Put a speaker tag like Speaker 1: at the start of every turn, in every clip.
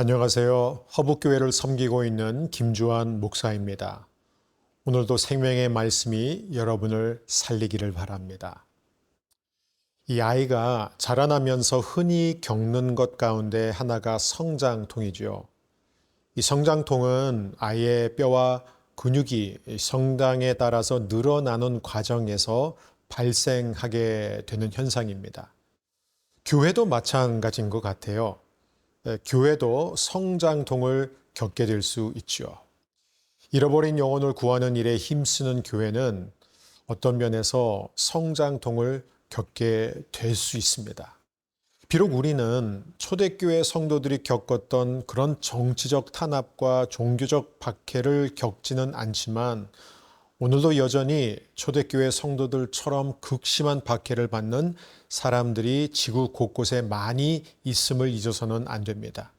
Speaker 1: 안녕하세요. 허북교회를 섬기고 있는 김주환 목사입니다. 오늘도 생명의 말씀이 여러분을 살리기를 바랍니다. 이 아이가 자라나면서 흔히 겪는 것 가운데 하나가 성장통이죠. 이 성장통은 아이의 뼈와 근육이 성장에 따라서 늘어나는 과정에서 발생하게 되는 현상입니다. 교회도 마찬가지인 것 같아요. 교회도 성장통을 겪게 될 수 있죠. 잃어버린 영혼을 구하는 일에 힘쓰는 교회는 어떤 면에서 성장통을 겪게 될 수 있습니다. 비록 우리는 초대교회 성도들이 겪었던 그런 정치적 탄압과 종교적 박해를 겪지는 않지만 오늘도 여전히 초대교회 성도들처럼 극심한 박해를 받는 사람들이 지구 곳곳에 많이 있음을 잊어서는 안 됩니다.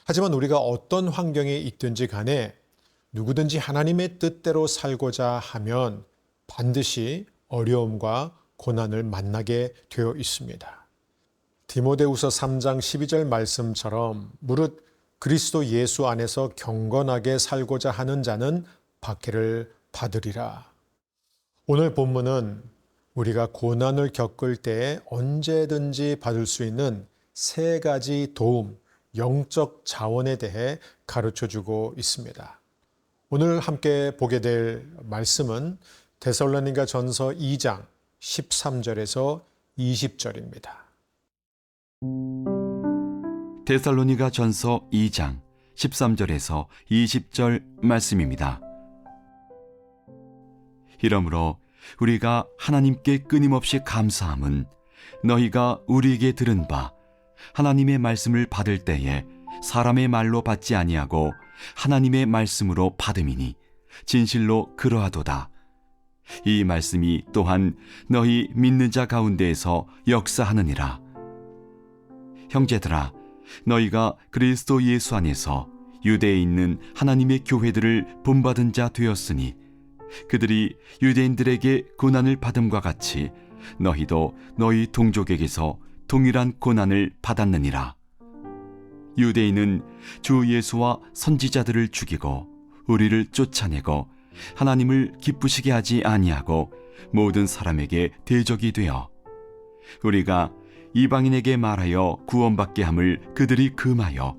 Speaker 1: 하지만 우리가 어떤 환경에 있든지 간에 누구든지 하나님의 뜻대로 살고자 하면 반드시 어려움과 고난을 만나게 되어 있습니다. 디모데후서 3장 12절 말씀처럼 무릇 그리스도 예수 안에서 경건하게 살고자 하는 자는 박해를 받으리라. 오늘 본문은 우리가 고난을 겪을 때 언제든지 받을 수 있는 세 가지 도움, 영적 자원에 대해 가르쳐주고 있습니다. 오늘 함께 보게 될 말씀은 데살로니가 전서 2장 13절에서 20절입니다.
Speaker 2: 데살로니가 전서 2장 13절에서 20절 말씀입니다. 이러므로 우리가 하나님께 끊임없이 감사함은 너희가 우리에게 들은 바 하나님의 말씀을 받을 때에 사람의 말로 받지 아니하고 하나님의 말씀으로 받음이니 진실로 그러하도다. 이 말씀이 또한 너희 믿는 자 가운데에서 역사하느니라. 형제들아, 너희가 그리스도 예수 안에서 유대에 있는 하나님의 교회들을 본받은 자 되었으니 그들이 유대인들에게 고난을 받음과 같이 너희도 너희 동족에게서 동일한 고난을 받았느니라. 유대인은 주 예수와 선지자들을 죽이고 우리를 쫓아내고 하나님을 기쁘시게 하지 아니하고 모든 사람에게 대적이 되어 우리가 이방인에게 말하여 구원받게 함을 그들이 금하여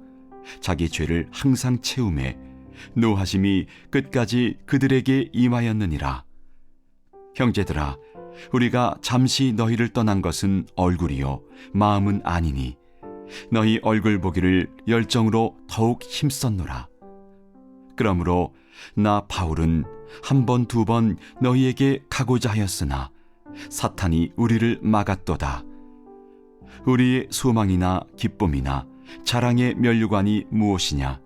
Speaker 2: 자기 죄를 항상 채우매 노하심이 끝까지 그들에게 임하였느니라. 형제들아, 우리가 잠시 너희를 떠난 것은 얼굴이요 마음은 아니니 너희 얼굴 보기를 열정으로 더욱 힘썼노라. 그러므로 나 바울은 한 번 두 번 너희에게 가고자 하였으나 사탄이 우리를 막았도다. 우리의 소망이나 기쁨이나 자랑의 면류관이 무엇이냐?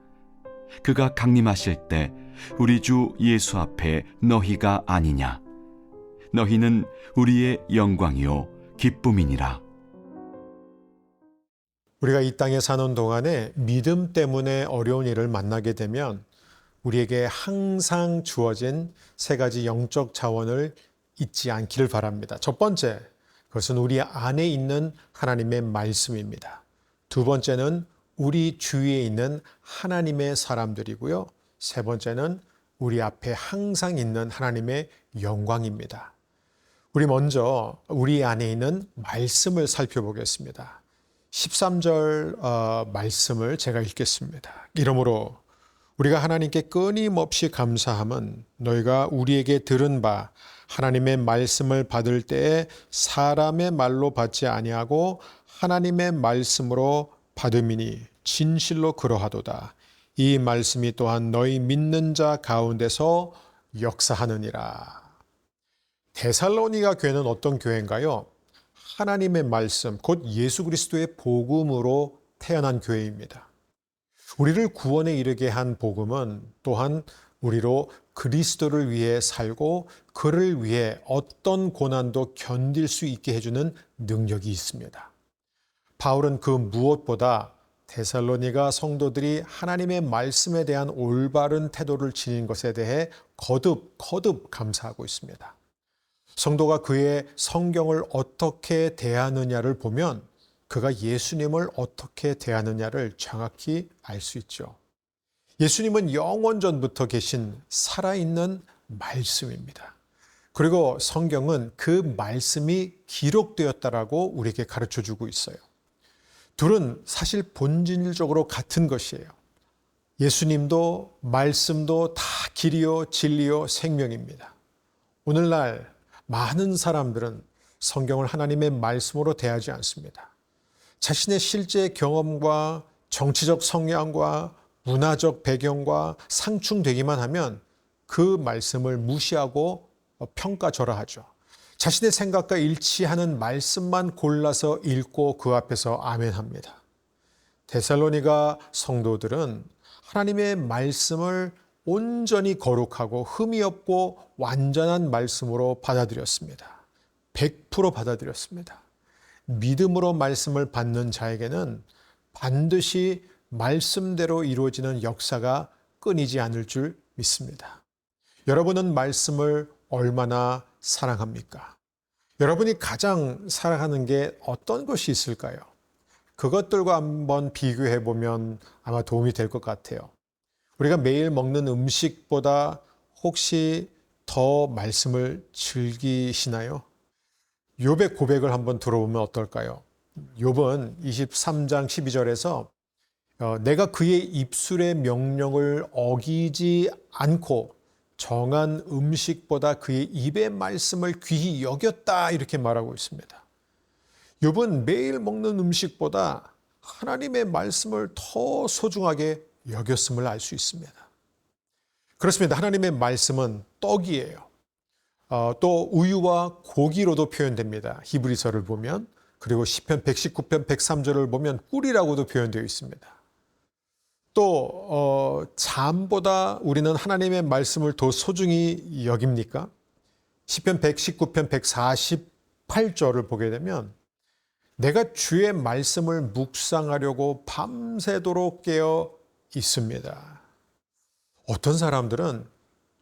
Speaker 2: 그가 강림하실 때 우리 주 예수 앞에 너희가 아니냐? 너희는 우리의 영광이요 기쁨이니라.
Speaker 1: 우리가 이 땅에 사는 동안에 믿음 때문에 어려운 일을 만나게 되면 우리에게 항상 주어진 세 가지 영적 자원을 잊지 않기를 바랍니다. 첫 번째, 그것은 우리 안에 있는 하나님의 말씀입니다. 두 번째는 우리 주위에 있는 하나님의 사람들이고요. 세 번째는 우리 앞에 항상 있는 하나님의 영광입니다. 우리 먼저 우리 안에 있는 말씀을 살펴보겠습니다. 13절 말씀을 제가 읽겠습니다. 이러므로 우리가 하나님께 끊임없이 감사함은 너희가 우리에게 들은 바 하나님의 말씀을 받을 때에 사람의 말로 받지 아니하고 하나님의 말씀으로 받음이니 진실로 그러하도다. 이 말씀이 또한 너희 믿는 자 가운데서 역사하느니라. 데살로니가 교회는 어떤 교회인가요? 하나님의 말씀, 곧 예수 그리스도의 복음으로 태어난 교회입니다. 우리를 구원에 이르게 한 복음은 또한 우리로 그리스도를 위해 살고 그를 위해 어떤 고난도 견딜 수 있게 해주는 능력이 있습니다. 바울은 그 무엇보다 데살로니가 성도들이 하나님의 말씀에 대한 올바른 태도를 지닌 것에 대해 거듭 감사하고 있습니다. 성도가 그의 성경을 어떻게 대하느냐를 보면 그가 예수님을 어떻게 대하느냐를 정확히 알 수 있죠. 예수님은 영원 전부터 계신 살아있는 말씀입니다. 그리고 성경은 그 말씀이 기록되었다라고 우리에게 가르쳐 주고 있어요. 둘은 사실 본질적으로 같은 것이에요. 예수님도 말씀도 다 길이요 진리요 생명입니다. 오늘날 많은 사람들은 성경을 하나님의 말씀으로 대하지 않습니다. 자신의 실제 경험과 정치적 성향과 문화적 배경과 상충되기만 하면 그 말씀을 무시하고 평가절하하죠. 자신의 생각과 일치하는 말씀만 골라서 읽고 그 앞에서 아멘합니다. 데살로니가 성도들은 하나님의 말씀을 온전히 거룩하고 흠이 없고 완전한 말씀으로 받아들였습니다. 100% 받아들였습니다. 믿음으로 말씀을 받는 자에게는 반드시 말씀대로 이루어지는 역사가 끊이지 않을 줄 믿습니다. 여러분은 말씀을 얼마나 사랑합니까? 여러분이 가장 사랑하는 게 어떤 것이 있을까요? 그것들과 한번 비교해 보면 아마 도움이 될 것 같아요. 우리가 매일 먹는 음식보다 혹시 더 말씀을 즐기시나요? 욥의 고백을 한번 들어보면 어떨까요? 욥은 23장 12절에서 내가 그의 입술의 명령을 어기지 않고 정한 음식보다 그의 입의 말씀을 귀히 여겼다 이렇게 말하고 있습니다. 욥은 매일 먹는 음식보다 하나님의 말씀을 더 소중하게 여겼음을 알 수 있습니다. 그렇습니다. 하나님의 말씀은 떡이에요. 또 우유와 고기로도 표현됩니다. 히브리서를 보면, 그리고 시편 119편 103절을 보면 꿀이라고도 표현되어 있습니다. 또 잠보다 우리는 하나님의 말씀을 더 소중히 여깁니까? 시편 119편 148절을 보게 되면 내가 주의 말씀을 묵상하려고 밤새도록 깨어 있습니다. 어떤 사람들은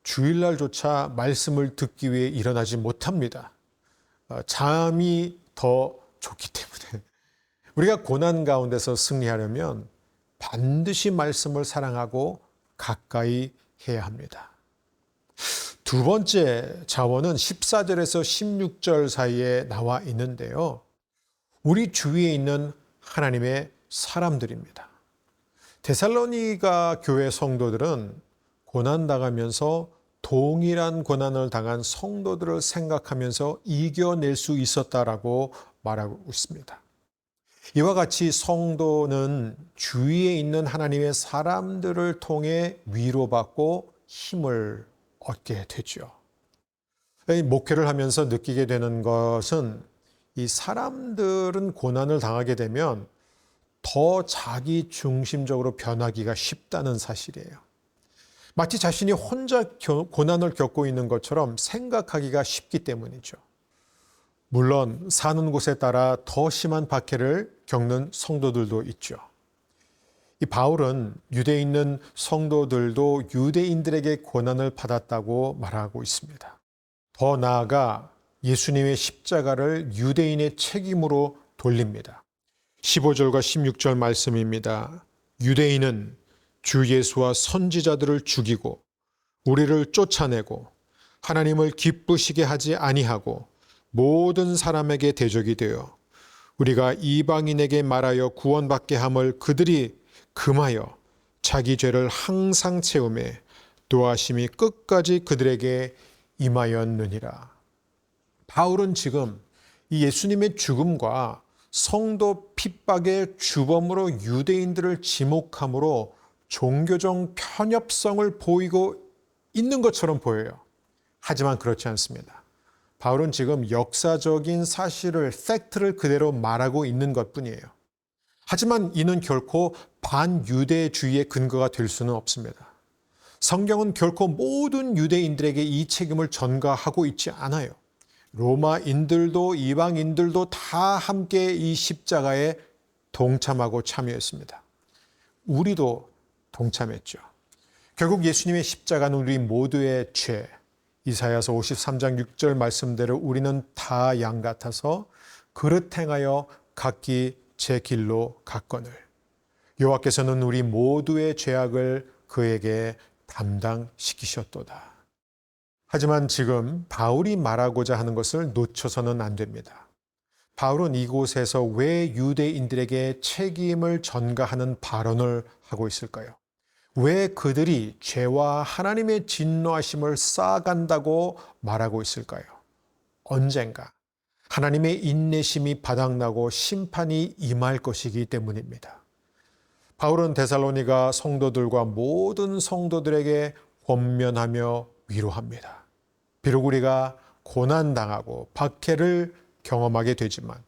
Speaker 1: 주일날조차 말씀을 듣기 위해 일어나지 못합니다. 잠이 더 좋기 때문에. 우리가 고난 가운데서 승리하려면 반드시 말씀을 사랑하고 가까이 해야 합니다. 두 번째 자원은 14절에서 16절 사이에 나와 있는데요. 우리 주위에 있는 하나님의 사람들입니다. 데살로니가 교회 성도들은 고난당하면서 동일한 고난을 당한 성도들을 생각하면서 이겨낼 수 있었다라고 말하고 있습니다. 이와 같이 성도는 주위에 있는 하나님의 사람들을 통해 위로받고 힘을 얻게 되죠. 목회를 하면서 느끼게 되는 것은 이 사람들은 고난을 당하게 되면 더 자기 중심적으로 변하기가 쉽다는 사실이에요. 마치 자신이 혼자 고난을 겪고 있는 것처럼 생각하기가 쉽기 때문이죠. 물론 사는 곳에 따라 더 심한 박해를 겪는 성도들도 있죠. 이 바울은 유대에 있는 성도들도 유대인들에게 고난을 받았다고 말하고 있습니다. 더 나아가 예수님의 십자가를 유대인의 책임으로 돌립니다. 15절과 16절 말씀입니다. 유대인은 주 예수와 선지자들을 죽이고 우리를 쫓아내고 하나님을 기쁘시게 하지 아니하고 모든 사람에게 대적이 되어 우리가 이방인에게 말하여 구원받게 함을 그들이 금하여 자기 죄를 항상 채우매 노하심이 끝까지 그들에게 임하였느니라. 바울은 지금 이 예수님의 죽음과 성도 핍박의 주범으로 유대인들을 지목함으로 종교적 편협성을 보이고 있는 것처럼 보여요. 하지만 그렇지 않습니다. 바울은 지금 역사적인 사실을, 팩트를 그대로 말하고 있는 것뿐이에요. 하지만 이는 결코 반유대주의의 근거가 될 수는 없습니다. 성경은 결코 모든 유대인들에게 이 책임을 전가하고 있지 않아요. 로마인들도 이방인들도 다 함께 이 십자가에 동참하고 참여했습니다. 우리도 동참했죠. 결국 예수님의 십자가는 우리 모두의 죄, 이사야서 53장 6절 말씀대로 우리는 다 양 같아서 그릇 행하여 각기 제 길로 갔거늘 여호와께서는 우리 모두의 죄악을 그에게 담당시키셨도다. 하지만 지금 바울이 말하고자 하는 것을 놓쳐서는 안 됩니다. 바울은 이곳에서 왜 유대인들에게 책임을 전가하는 발언을 하고 있을까요? 왜 그들이 죄와 하나님의 진노하심을 쌓아간다고 말하고 있을까요? 언젠가 하나님의 인내심이 바닥나고 심판이 임할 것이기 때문입니다. 바울은 데살로니가 성도들과 모든 성도들에게 권면하며 위로합니다. 비록 우리가 고난당하고 박해를 경험하게 되지만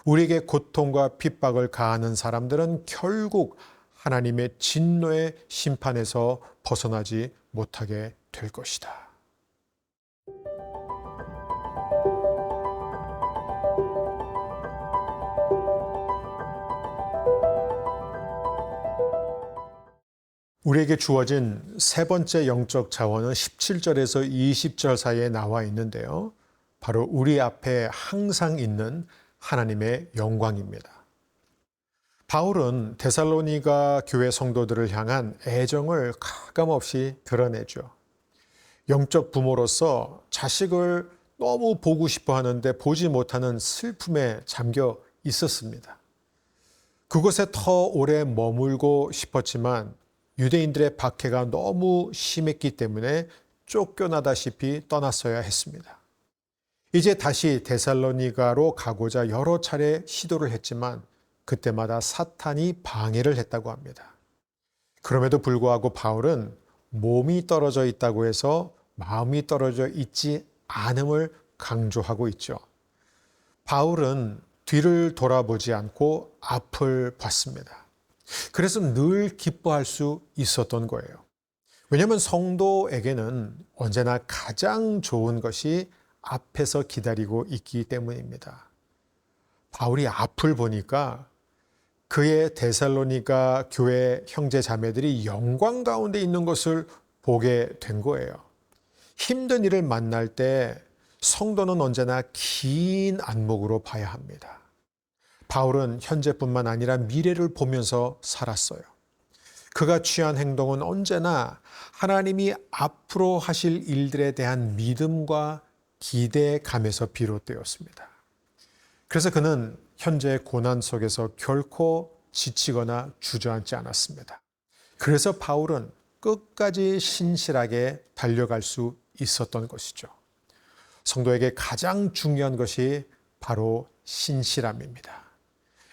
Speaker 1: 우리에게 고통과 핍박을 가하는 사람들은 결국 하나님의 진노의 심판에서 벗어나지 못하게 될 것이다. 우리에게 주어진 세 번째 영적 자원은 17절에서 20절 사이에 나와 있는데요. 바로 우리 앞에 항상 있는 하나님의 영광입니다. 바울은 데살로니가 교회 성도들을 향한 애정을 가감없이 드러내죠. 영적 부모로서 자식을 너무 보고 싶어 하는데 보지 못하는 슬픔에 잠겨 있었습니다. 그곳에 더 오래 머물고 싶었지만 유대인들의 박해가 너무 심했기 때문에 쫓겨나다시피 떠났어야 했습니다. 이제 다시 데살로니가로 가고자 여러 차례 시도를 했지만 그때마다 사탄이 방해를 했다고 합니다. 그럼에도 불구하고 바울은 몸이 떨어져 있다고 해서 마음이 떨어져 있지 않음을 강조하고 있죠. 바울은 뒤를 돌아보지 않고 앞을 봤습니다. 그래서 늘 기뻐할 수 있었던 거예요. 왜냐하면 성도에게는 언제나 가장 좋은 것이 앞에서 기다리고 있기 때문입니다. 바울이 앞을 보니까 그의 데살로니가 교회 형제 자매들이 영광 가운데 있는 것을 보게 된 거예요. 힘든 일을 만날 때 성도는 언제나 긴 안목으로 봐야 합니다. 바울은 현재뿐만 아니라 미래를 보면서 살았어요. 그가 취한 행동은 언제나 하나님이 앞으로 하실 일들에 대한 믿음과 기대감에서 비롯되었습니다. 그래서 그는 현재의 고난 속에서 결코 지치거나 주저앉지 않았습니다. 그래서 바울은 끝까지 신실하게 달려갈 수 있었던 것이죠. 성도에게 가장 중요한 것이 바로 신실함입니다.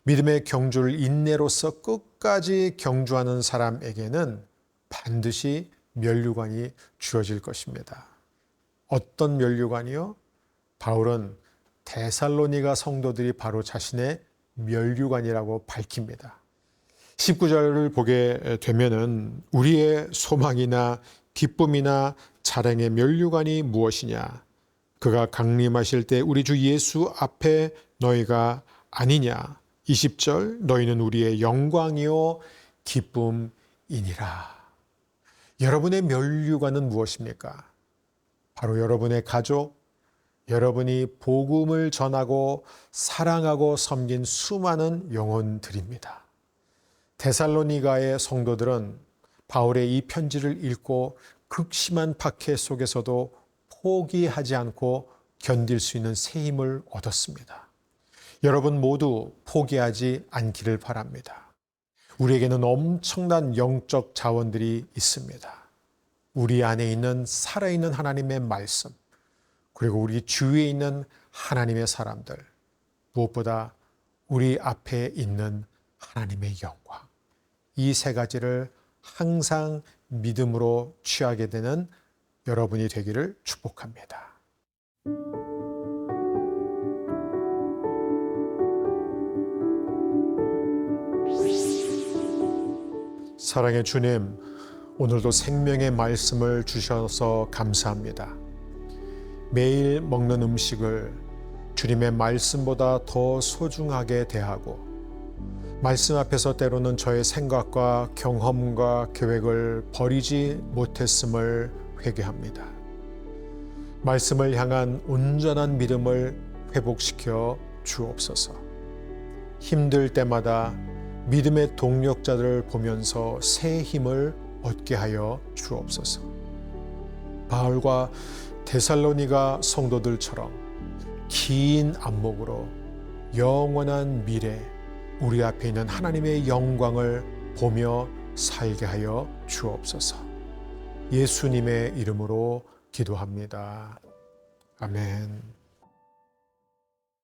Speaker 1: 믿음의 경주를 인내로서 끝까지 경주하는 사람에게는 반드시 면류관이 주어질 것입니다. 어떤 면류관이요? 바울은 데살로니가 성도들이 바로 자신의 면류관이라고 밝힙니다. 19절을 보게 되면은 우리의 소망이나 기쁨이나 자랑의 면류관이 무엇이냐? 그가 강림하실 때 우리 주 예수 앞에 너희가 아니냐? 20절 너희는 우리의 영광이요 기쁨이니라. 여러분의 면류관은 무엇입니까? 바로 여러분의 가족, 여러분이 복음을 전하고 사랑하고 섬긴 수많은 영혼들입니다. 데살로니가의 성도들은 바울의 이 편지를 읽고 극심한 박해 속에서도 포기하지 않고 견딜 수 있는 새 힘을 얻었습니다. 여러분 모두 포기하지 않기를 바랍니다. 우리에게는 엄청난 영적 자원들이 있습니다. 우리 안에 있는 살아있는 하나님의 말씀, 그리고 우리 주위에 있는 하나님의 사람들, 무엇보다 우리 앞에 있는 하나님의 영광, 이 세 가지를 항상 믿음으로 취하게 되는 여러분이 되기를 축복합니다. 사랑의 주님, 오늘도 생명의 말씀을 주셔서 감사합니다. 매일 먹는 음식을 주님의 말씀보다 더 소중하게 대하고 말씀 앞에서 때로는 저의 생각과 경험과 계획을 버리지 못했음을 회개합니다. 말씀을 향한 온전한 믿음을 회복시켜 주옵소서. 힘들 때마다 믿음의 동력자들을 보면서 새 힘을 얻게 하여 주옵소서. 바울과 데살로니가 성도들처럼 긴 안목으로 영원한 미래 우리 앞에 있는 하나님의 영광을 보며 살게 하여 주옵소서. 예수님의 이름으로 기도합니다. 아멘.